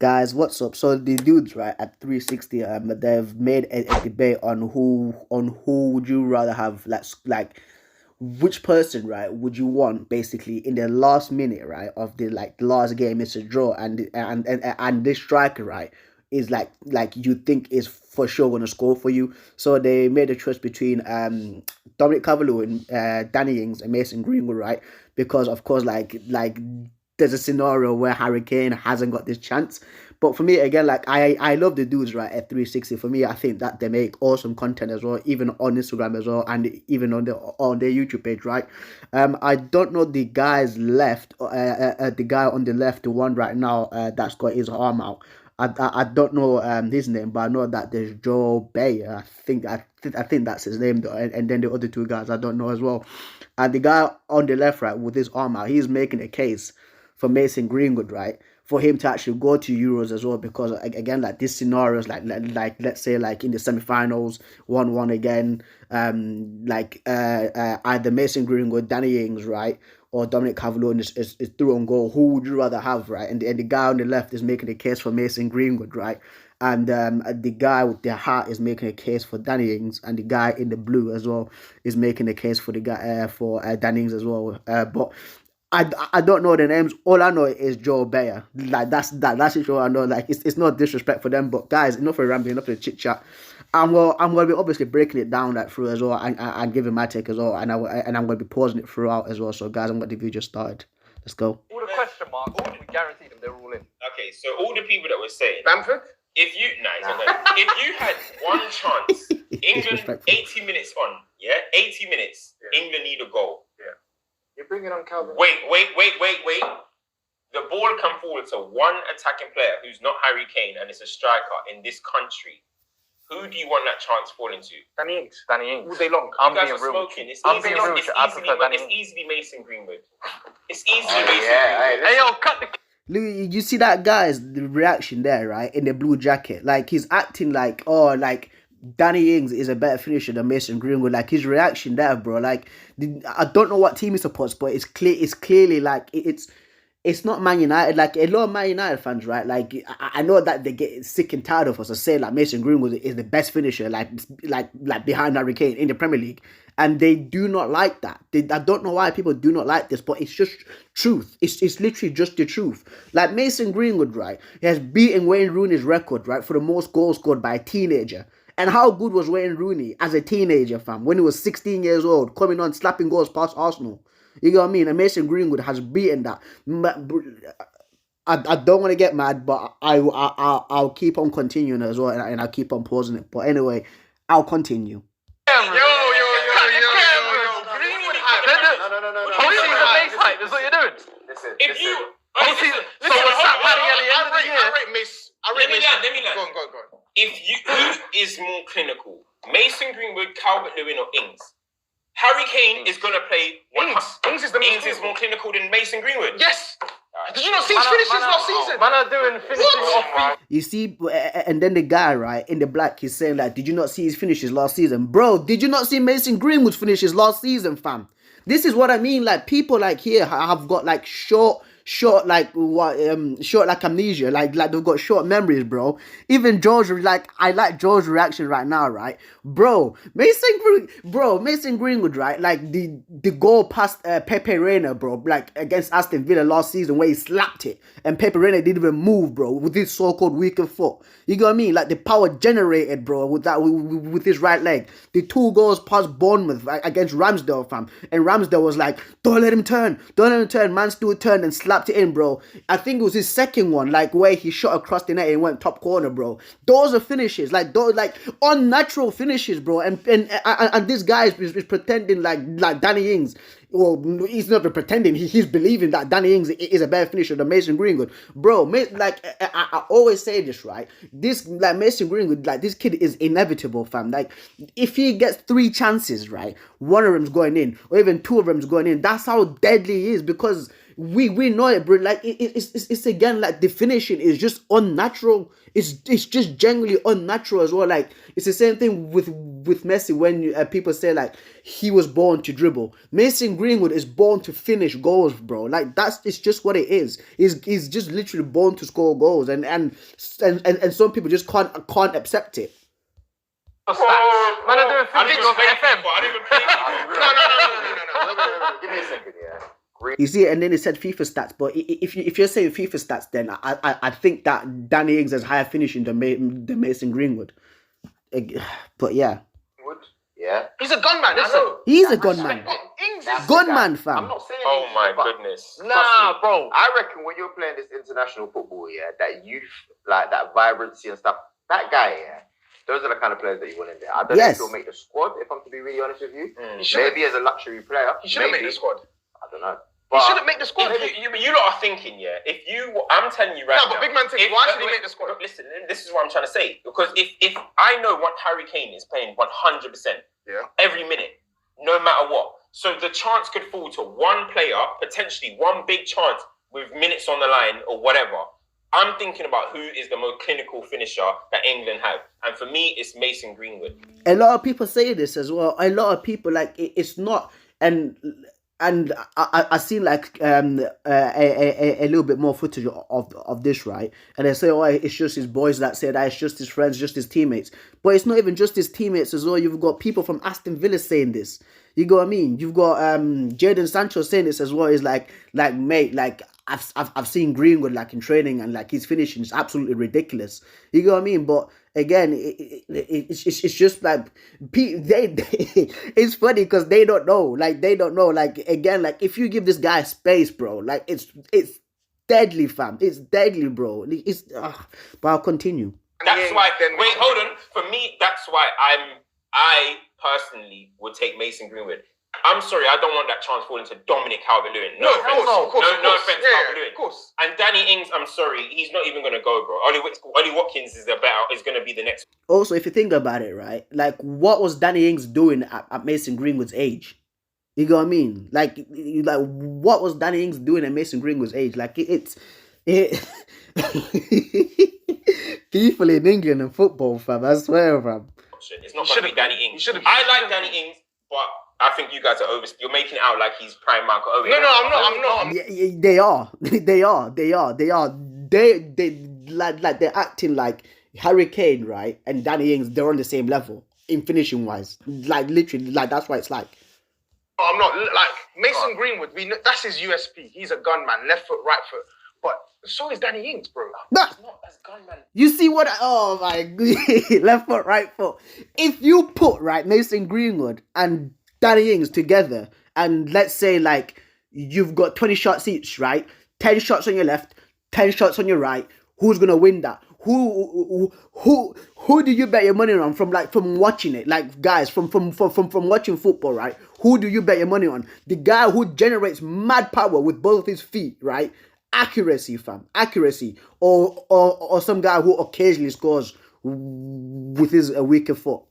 guys, what's up? So the dudes, right, at 360, they've made a debate on who would you rather have, like which person, right, would you want basically in the last minute, right, of the last game is a draw, and this striker, right, is like you think is for sure gonna score for you. So they made a choice between Dominic Calvert-Lewin, Danny Ings, and Mason Greenwood, right? Because of course, like there's a scenario where Harry Kane hasn't got this chance. But for me, again, like I love the dudes, right, at 360. For me, I think that they make awesome content as well, even on Instagram as well, and even on their YouTube page, right? I don't know the guys left, the guy on the left, the one right now that's got his arm out. I don't know his name, but I know that there's Joe Bayer. I think that's his name, though. And then the other two guys I don't know as well. And the guy on the left, right, with his arm out, he's making a case for Mason Greenwood, right, for him to actually go to Euros as well, because again, like these scenarios, like let's say like in the semi-finals, 1-1 again, either Mason Greenwood, Danny Ings, right, or Dominic Calvert-Lewin is through on goal. Who would you rather have, right? And the guy on the left is making a case for Mason Greenwood, right? And the guy with the hat is making a case for Danny Ings, and the guy in the blue as well is making a case for the guy for Danny Ings as well. But I don't know the names. All I know is Joe Bayer. Like that's it. All I know. Like it's not disrespect for them, but guys, enough of rambling, enough of chit chat. I'm gonna be obviously breaking it down like through as well, and giving my take as well, and I'm gonna be pausing it throughout as well. So guys, I'm gonna the video just started. Let's go. All the question marks, we guarantee them they're all in. Okay, so all the people that were saying Bamford? if you had one chance, England 80 minutes on, 80 minutes, England need a goal. You're bringing on Calvin. Wait. The ball can fall to one attacking player who's not Harry Kane and it's a striker in this country. Who do you want that chance falling to? Danny Ings. All day long. I'm you guys being are real. smoking. It's easily Mason Greenwood. It's easily Mason Greenwood. Hey, yo, cut the... Look, you see that guy's the reaction there, right? In the blue jacket, like he's acting like, oh, like Danny Ings is a better finisher than Mason Greenwood. Like his reaction there, bro. Like I don't know what team he supports, but it's clearly like it's not Man United. Like a lot of Man United fans, right? Like I know that they get sick and tired of us to say like Mason Greenwood is the best finisher, like behind Harry Kane in the Premier League, and they do not like that. I don't know why people do not like this, but it's just truth. It's literally just the truth. Like Mason Greenwood, right? He has beaten Wayne Rooney's record, right, for the most goals scored by a teenager. And how good was Wayne Rooney as a teenager, fam, when he was 16 years old, coming on, slapping goals past Arsenal? You know what I mean? And Mason Greenwood has beaten that. I don't want to get mad, but I'll keep on continuing as well, and I'll keep on pausing it. But anyway, I'll continue. Yo. Greenwood hat. No. Whole season base height, that's what you're doing. Listen. Whole season. So what's happening at the end of the year? I rate Mason. Let me learn. Go on. Who is more clinical? Mason Greenwood, Calvert-Lewin, or Ings? Harry Kane is going to play... Ings is more clinical than Mason Greenwood. Yes! Did you not see his finishes last season? Man are doing finishing off feet. You see, and then the guy, right, in the black, he's saying like, did you not see his finishes last season? Bro, did you not see Mason Greenwood's finishes last season, fam? This is what I mean. Like, people like here have got like short like amnesia, like they've got short memories, bro. Even George, like I like George's reaction right now, right, bro. Mason Greenwood, right, like the goal past Pepe Reina, bro, like against Aston Villa last season where he slapped it and Pepe Reina didn't even move, bro, with his so-called weakened foot. You know what I mean? Like the power generated, bro, with that with his right leg. The 2 goals past Bournemouth, right, against Ramsdale, fam, and Ramsdale was like, don't let him turn. Man still turned and slapped it in, bro. I think it was his second one, like where he shot across the net and went top corner, bro. Those are finishes, like those, like unnatural finishes, bro. And this guy is pretending like Danny Ings. Well, he's not pretending. He's believing that Danny Ings is a better finisher than Mason Greenwood, bro. Like I always say this, right? This like Mason Greenwood, like this kid is inevitable, fam. Like if he gets 3 chances, right, one of them's going in, or even 2 of them's going in. That's how deadly he is, because we know it, bro. Like it's again like the finishing is just unnatural. It's just genuinely unnatural as well. Like it's the same thing with Messi when people say like he was born to dribble. Mason Greenwood is born to finish goals, bro. Like it's just what it is. He's just literally born to score goals, and some people just can't accept it. Man, I'm doing finishing off FM. I didn't even play. No. Give me a second, yeah. You see, and then it said FIFA stats, but if you're saying FIFA stats, then I think that Danny Ings has higher finishing than Mason Greenwood. But yeah, yeah, he's a gunman. Listen, he's a gunman. Ings is Gunman, fam. I'm not saying. Oh my goodness. nah, bro. I reckon when you're playing this international football, yeah, that youth, like that vibrancy and stuff, that guy, yeah. Those are the kind of players that you want in there. I don't know if he'll make the squad, if I'm to be really honest with you. Maybe as a luxury player. He shouldn't make the squad. I don't know. He shouldn't make the squad. You lot are thinking, yeah. I'm telling you right now. No, but big man thinking, why should he make the squad? Listen, this is what I'm trying to say. Because if I know what Harry Kane is playing 100% every minute, no matter what. So the chance could fall to one player, potentially one big chance with minutes on the line or whatever. I'm thinking about who is the most clinical finisher that England have. And for me, it's Mason Greenwood. A lot of people say this as well. A lot of people, like, it's not... And I seen like a little bit more footage of this, right? And they say, oh, it's just his boys that say that, it's just his friends, just his teammates. But it's not even just his teammates as well. You've got people from Aston Villa saying this. You know what I mean? You've got Jadon Sancho saying this as well. He's like mate, like I've seen Greenwood like in training, and like his finishing is absolutely ridiculous. You know what I mean? But again, it's just like it's funny because they don't know. Like they don't know. Like again, like if you give this guy space, bro, like it's deadly, fam. It's deadly, bro. But I'll continue. That's why. Wait, hold on. For me, that's why I personally would take Mason Greenwood. I'm sorry, I don't want that chance falling to Dominic Calvert-Lewin. No offense, no offense, Calvert-Lewin. Of course. And Danny Ings, I'm sorry, he's not even gonna go, bro. Ollie Watkins is gonna be the next. Also, if you think about it, right, like what was Danny Ings doing at Mason Greenwood's age? You know what I mean? Like what was Danny Ings doing at Mason Greenwood's age? Like it's people in England and football, fam. I swear, fam. It's not gonna be Danny Ings. I like Danny Ings, but I think you guys are you're making it out like he's prime Michael Owen. No, I'm not. Yeah, they are. Like they're acting like Harry Kane, right, and Danny Ings. They're on the same level in finishing wise. Like literally, like that's what it's like. I'm not like Mason Greenwood. That's his USP. He's a gunman, left foot, right foot. But so is Danny Ings, bro. Nah. You see what? Oh my god, left foot, right foot. If you put right Mason Greenwood and Danny Ings together, and let's say like you've got 20 shots each, right? 10 shots on your left, 10 shots on your right. Who's gonna win that? Who do you bet your money on from watching it? Like guys, from watching football, right? Who do you bet your money on? The guy who generates mad power with both of his feet, right? Accuracy, fam. Accuracy. Or some guy who occasionally scores with his weaker foot.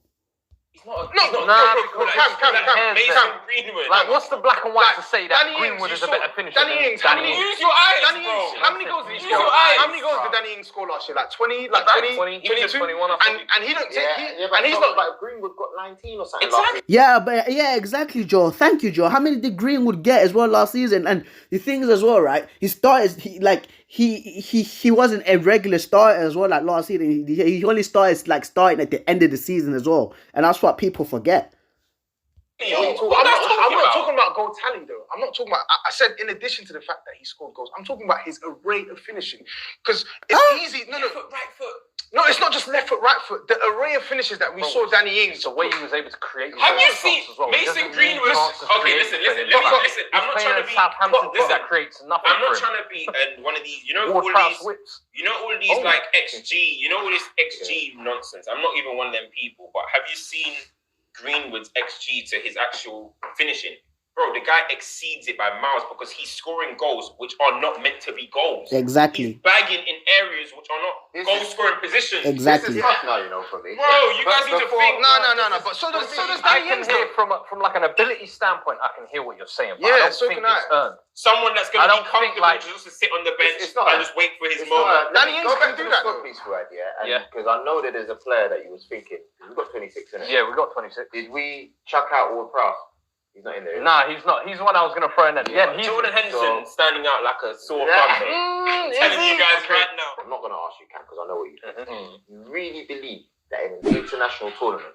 Cam. Mason Greenwood. Like, what's the black and white to say that Greenwood is a better finisher? Danny Ings. Use your eyes, bro. How many goals did he score? How many goals did Danny Ings score last year? Like 20, 22, 21. And he don't take. And he's not like Greenwood got 19 or something. Exactly. Yeah, exactly, Joe. Thank you, Joe. How many did Greenwood get as well last season? And the thing is as well, right? He wasn't a regular starter as well like last season. He only started like starting at the end of the season as well, and that's what people forget. I'm not talking about goal tally though. I'm not talking about. I said in addition to the fact that he scored goals, I'm talking about his array of finishing because it's easy. No, right foot. No, it's not just left foot, right foot. The array of finishes that we saw Danny Ings. The way he was able to create. Have you seen Mason Greenwood? Okay, listen. I'm not trying to be. That creates nothing. I'm not trying to be one of these. You know all these like XG. You know all this XG nonsense. I'm not even one of them people. But have you seen Greenwood's XG to his actual finishing? bro, the guy exceeds it by miles because he's scoring goals which are not meant to be goals. Exactly. He's bagging in areas which are not goal-scoring positions. Exactly. This is tough now, for me. Bro, you guys need to think. No. But so does I Danny can Ings. hear from like an ability standpoint. I can hear what you're saying. But Yeah, I don't so think can I. it's earned. Someone that's going to be comfortable like, just to sit on the bench it's not and just wait for his moment. Danny Ings can do that, though. Because I know that there's a player that you was thinking. We've got 26 in it. Yeah, we got 26. Did we chuck out Ward-Prowse? He's not in there. Nah, he's not. He's the one I was going to throw in at the end. Jordan Henderson standing out like a sore thumb. I'm telling you guys right now. I'm not going to ask you, Cam, because I know what you think. You really believe that in an international tournament,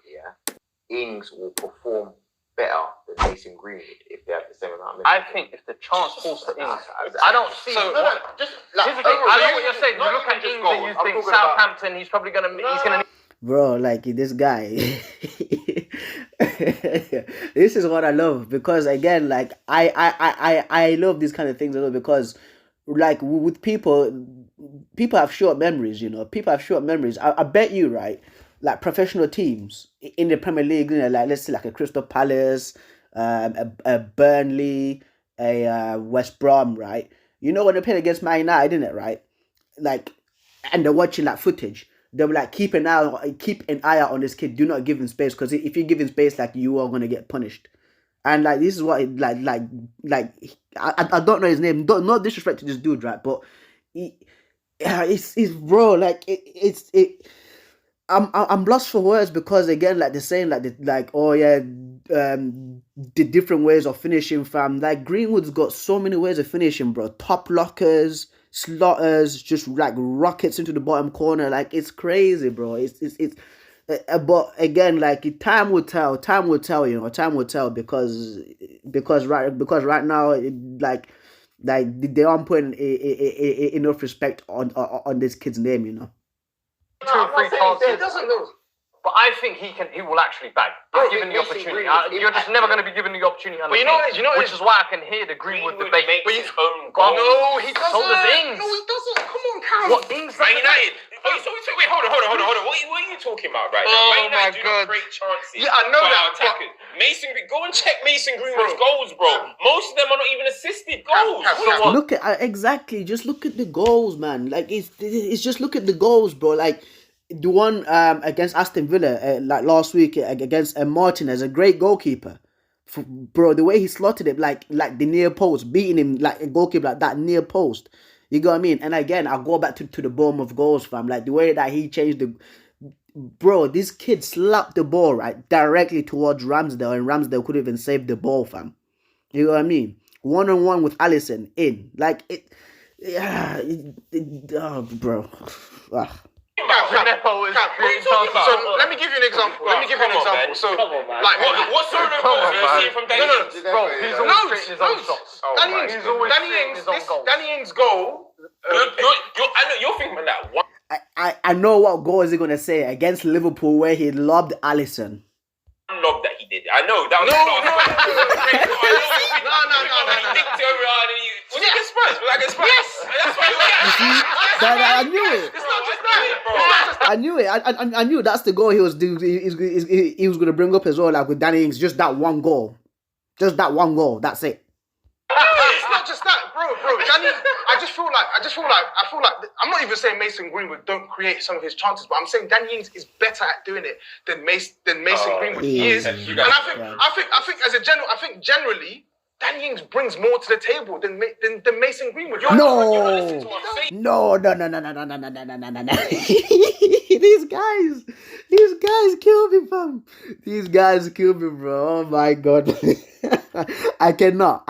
Ings will perform better than Mason Greenwood if they have the same amount of minutes? I think if the chance falls to Ings, I don't see. So, just here's the thing. I know what you're saying. You look at Ings and you think Southampton. He's probably going to. He's going to. Bro, like this guy. This is what I love because again, like I love these kind of things because like with people have short memories, People have short memories. I bet you, right? Like professional teams in the Premier League, like let's say like a Crystal Palace, a Burnley, a West Brom, right? When they're playing against Man United, isn't it, right? Like, and they're watching that footage. They were like, keep an eye out on this kid. Do not give him space because if you give him space, like you are gonna get punished. And like this is what I don't know his name. No disrespect to this dude, right? But it's bro, like I'm lost for words because again, like they're saying the different ways of finishing, fam. Like Greenwood's got so many ways of finishing, bro. Top lockers, slotters, just like rockets into the bottom corner. Like it's crazy, bro. It's but again, like time will tell. Time will tell because right now, like they aren't putting enough respect on this kid's name, 2 or 3 chances. He doesn't know. But I think he will actually bag. Given the opportunity. You're just never going to be given the opportunity. But you know what? Which is why I can hear the Greenwood debate. Makes his own goal. No, he doesn't. So does Ings. No, he doesn't. Come on, Cam. What Ings? Man United. Wait, hold on. What are you talking about right now? Oh Man United my do not God. create chances. Yeah, I know for that, our attackers. Go and check Mason Greenwood's goals, bro. Most of them are not even assisted goals. Look at exactly. Just look at the goals, man. Like it's just look at the goals, bro. Like the one against Aston Villa, like last week against Martinez, a great goalkeeper, bro. The way he slotted it, like the near post, beating him like a goalkeeper like that near post. You know what I mean? And again, I'll go back to the Bournemouth goals, fam. Like the way that he changed bro. This kid slapped the ball right directly towards Ramsdale, and Ramsdale couldn't even save the ball, fam. You know what I mean? 1-on-1 with Alisson in, like it. Yeah, oh, bro. So let me give you an example. So, like, what sort of goals are you seeing from Danny Ings? Bro, he's always creating his own shots. Danny Ings' goal. I know you're thinking about that one. I know what goal is he gonna say against Liverpool where he lobbed Alisson. Lob that he did. I know that was No. Was it against Spurs? Yes. That's why I knew it. It's not just that, bro. I knew it. I knew that's the goal he was doing. He was gonna bring up as well, like with Danny Ings. Just that one goal. That's it. It's not just that, bro. Danny, I feel like I'm not even saying Mason Greenwood don't create some of his chances, but I'm saying Danny Ings is better at doing it than Mason Greenwood. He is, and I think generally Danny Ings brings more to the table than Mason Greenwood. No. These guys kill me, fam. These guys kill me, bro. Oh my God. I cannot.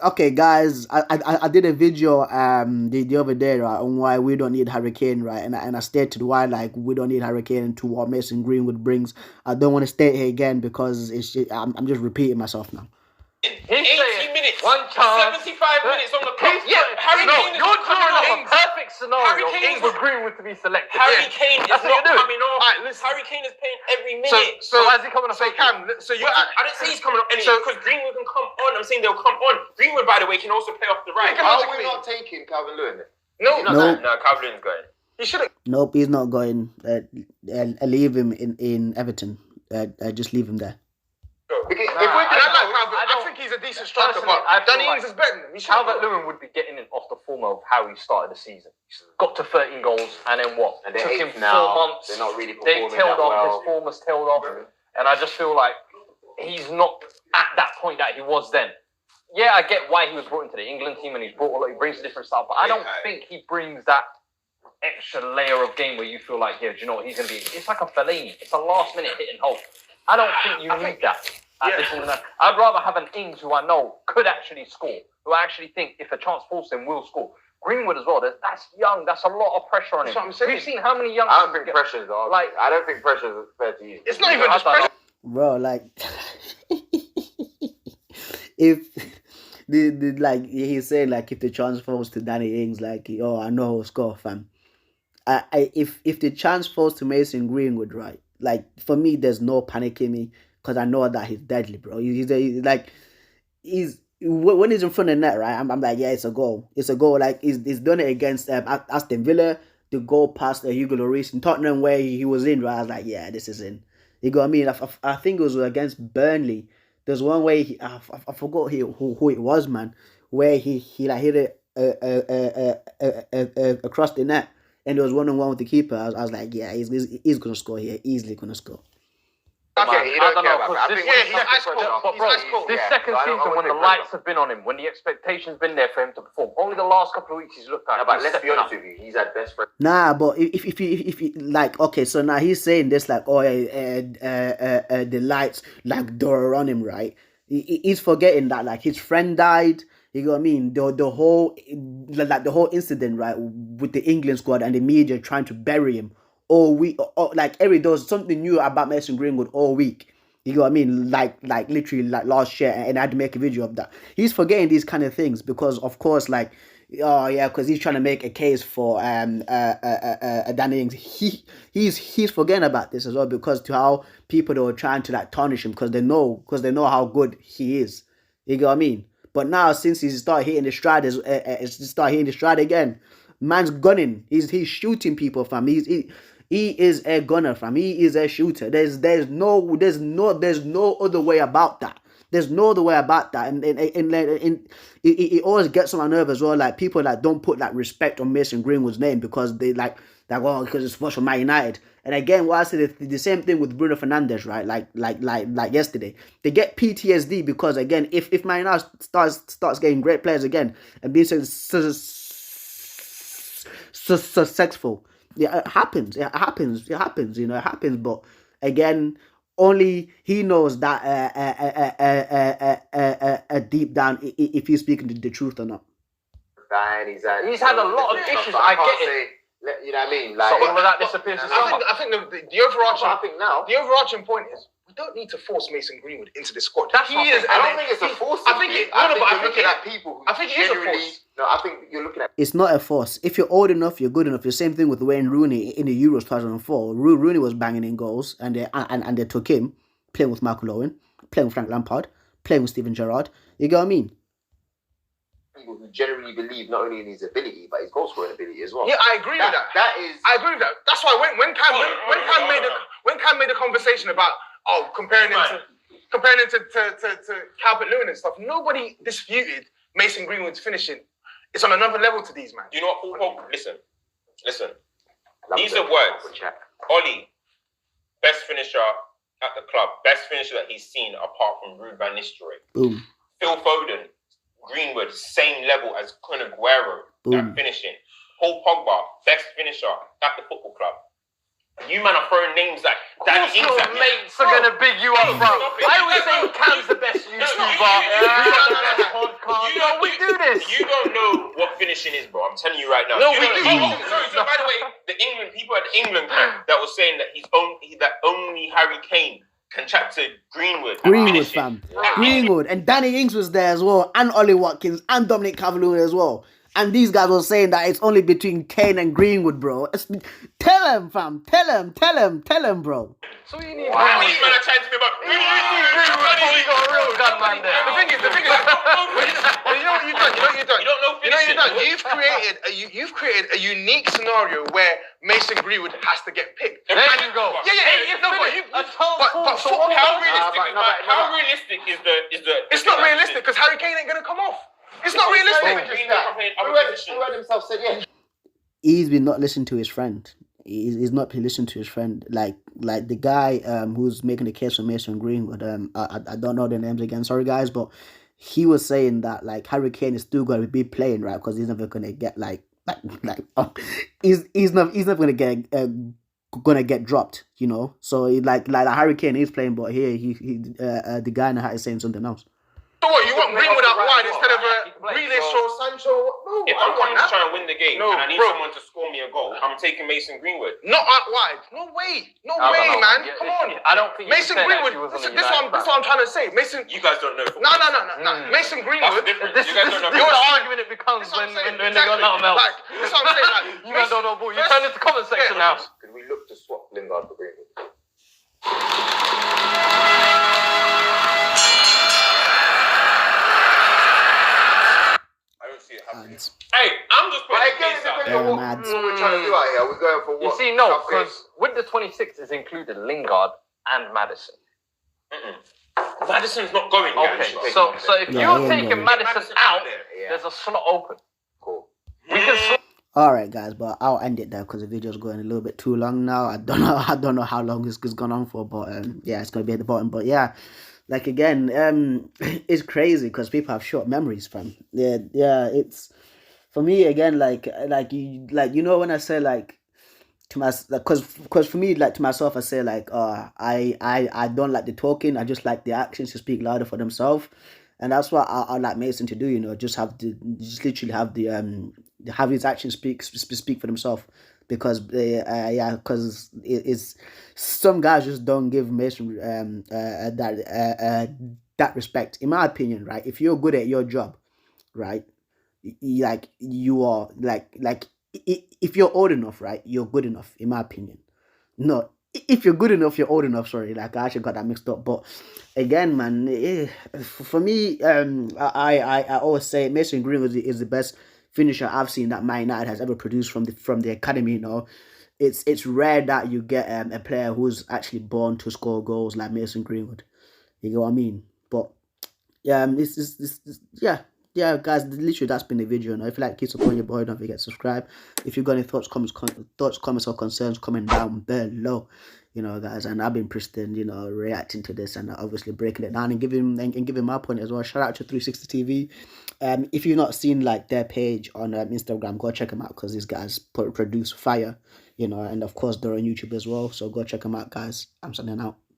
Okay, guys, I did a video the other day, right, on why we don't need Harry Kane, right, and I stated why, like, we don't need Harry Kane to what Mason Greenwood brings. I don't want to state here again because I'm just repeating myself now. 80 minutes, one chance, 75 minutes on the clock. Yeah, Harry Kane is you're not coming drawing up a off. perfect scenario for Greenwood to be selected. Harry Kane is not coming off. Alright, listen. Harry Kane is playing every minute. So why is he coming off? Cam, I don't say he's coming off anyway because Greenwood can come on. I'm saying they'll come on. Greenwood, by the way, can also play off the right. Are we not taking Calvin Lewin? No, Calvin Lewin's going. he should have. Nope, he's not going. Leave him in Everton. just leave him there. I think he's a decent striker, but Danny Ings is better than him. Calvert-Lewin would be getting in off the form of how he started the season. He's got to 13 goals, and then what? And Took him 4 now. months. They're not really performing They tailed that off. well. His form has tailed off, and I just feel like he's not at that point that he was then. Yeah, I get why he was brought into the England team, and he brings a different style, but I don't think he brings that extra layer of game where you feel like, yeah, do you know what, he's going to be... It's like a Fellaini. It's a last-minute hit and hope. I don't think you need that. I'd rather have an Ings who I know could actually score, who I actually think, if a chance falls to him, will score. Greenwood as well, that's young. That's a lot of pressure on him. That's what I'm saying. We've seen how many young... I don't think pressure is I don't think pressure is fair to you. It's not even just pressure. Bro, like... if... like he's saying, like, if the chance falls to Danny Ings, like, oh, I know he'll score, fam. If the chance falls to Mason Greenwood, right, like, for me, there's no panic in me, because I know that he's deadly, bro. He's when he's in front of the net, right, I'm like, yeah, it's a goal. It's a goal. Like, he's done it against Aston Villa, the goal past Hugo Lloris in Tottenham where he was in, right. I was like, yeah, this is in. You know what I mean? I think it was against Burnley. There's one way I forgot who it was, man, where he like hit it across the net, and there was 1-on-1 with the keeper. I was like, yeah, he's gonna score here, easily gonna score. Okay, I don't know, because this second I season, when the lights have been on him, when the expectation's been there for him to perform, only the last couple of weeks he's looked like. No, but let's be honest with you, he's at best friend. Nah, but if you like, okay, so now he's saying this, like, oh, the lights like door on him, right? He's forgetting that, like, his friend died. You know what I mean? The whole incident, right, with the England squad and the media trying to bury him all week. Like, there was something new about Mason Greenwood all week. You know what I mean? Like literally, like, last year, and I had to make a video of that. He's forgetting these kind of things because, of course, like, oh yeah, because he's trying to make a case for Danny Ings. He's forgetting about this as well, because to how people that were trying to, like, tarnish him because they know how good he is. You know what I mean? But now, since he's started hitting the stride, again, man's gunning. He's shooting people, fam. He is a gunner, fam. He is a shooter. There's no other way about that. There's no other way about that. And it always gets on my nerve as well. Like, people that don't put, like, respect on Mason Greenwood's name because they like because it's for Man United. And again, what I said, the same thing with Bruno Fernandes, right? Like yesterday, they get PTSD because, again, if Man United starts getting great players again and being successful, yeah, it happens. You know, it happens. But again, only he knows that deep down if he's speaking the truth or not. He's had a lot of issues. I get it. You know what I mean? Like, so all of that disappears. I think the overarching point is we don't need to force Mason Greenwood into the squad. I don't think it's a force. I think you're looking at people who genuinely. No, I think you're looking at. It's not a force. If you're old enough, you're good enough. The same thing with Wayne Rooney in the Euros 2004. Rooney was banging in goals, and they took him playing with Michael Owen, playing with Frank Lampard, playing with Steven Gerrard. You get what I mean? People who generally believe not only in his ability but his goal scoring ability as well. Yeah, I agree with that. I agree with that. That's why when Cam made a conversation about comparing him to Calvert-Lewin and stuff, nobody disputed Mason Greenwood's finishing. It's on another level to these, man. You know what, Paul? Listen. These are words. Ollie, best finisher at the club, best finisher that he's seen apart from Ruud van Nistelrooy. Boom. Phil Foden, Greenwood, same level as Kun Aguero at finishing. Paul Pogba, best finisher at the football club. You man are throwing names like Danny Ings. Your mates are gonna big you up, bro. I always say Cam's the best YouTuber. We do this. You don't know what finishing is, bro. I'm telling you right now. No, we do. So by the way, the England people at the England camp that was saying that only Harry Kane contracted Greenwood, fam. Greenwood, and Danny Ings was there as well, and Ollie Watkins, and Dominic Calvert-Lewin as well. And these guys were saying that it's only between Kane and Greenwood, bro. Tell him, fam. Tell him, bro. So you need. Wow, these men are trying to be about Greenwood probably got a real gunman there. The thing is, you know what you've done. You don't know finishing. You've created a unique scenario where Mason Greenwood has to get picked. There you go. Yeah. A chance falls to How realistic is the? It's not realistic because Harry Kane ain't gonna come off. It's not realistic. Who had himself said yes? He's been not listening to his friend. He's not been listening to his friend. Like the guy who's making the case for Mason Greenwood. I don't know their names again. Sorry guys, but he was saying that like Harry Kane is still going to be playing, right? Because he's never gonna get he's not gonna get dropped, you know. So like Harry Kane is playing, but here the guy in the hat is saying something else. So what, you want Greenwood out wide instead of Grealish or Sancho? No, if I'm coming to try and win the game and I need someone to score me a goal, I'm taking Mason Greenwood. Not out wide. No way, man. Come on. I don't think Mason Greenwood. This is what I'm trying to say. Mason. You guys don't know. No. Mason Greenwood. This is the argument it becomes when they got nothing else. That's what I'm saying. You guys don't know ball. You turn into comment section now. Could we look to swap Lingard for Greenwood? Hey, I'm just putting what we're trying to do out here. We're going for what? You see, no, because with the 26 is included Lingard and Maddison. Maddison's not going. Okay, so if you're taking Maddison out, there's a slot open. Cool. All right, guys, but I'll end it there because the video's going a little bit too long now. I don't know how long this has gone on for, but yeah, it's gonna be at the bottom. But yeah. Like again, it's crazy because people have short memories, fam. Yeah, it's for me again. Like you know when I say like to myself, because for me like to myself I say like I don't like the talking. I just like the actions to speak louder for themselves, and that's what I like Mason to do. You know, just literally have have his actions speak for themselves. Because because it's some guys just don't give Mason that respect. In my opinion, right? If you're good at your job, right? Like you are like if you're old enough, right? You're good enough. In my opinion, no. If you're good enough, you're old enough. Sorry, like I actually got that mixed up. But again, man, for me, I always say Mason Greenwood is the best finisher I've seen that Man United has ever produced from the academy. You know, it's rare that you get a player who's actually born to score goals like Mason Greenwood. You know what I mean? But yeah, yeah, guys. Literally, that's been the video. Now, if you like, keep supporting your boy. Don't forget to subscribe. If you've got any thoughts, comments, or concerns, comment down below. You know, guys, and I've been Preston, you know, reacting to this and obviously breaking it down and giving my point as well. Shout out to 360TV. If you've not seen like their page on Instagram, go check them out because these guys produce fire, you know, and of course they're on YouTube as well. So go check them out, guys. I'm signing out.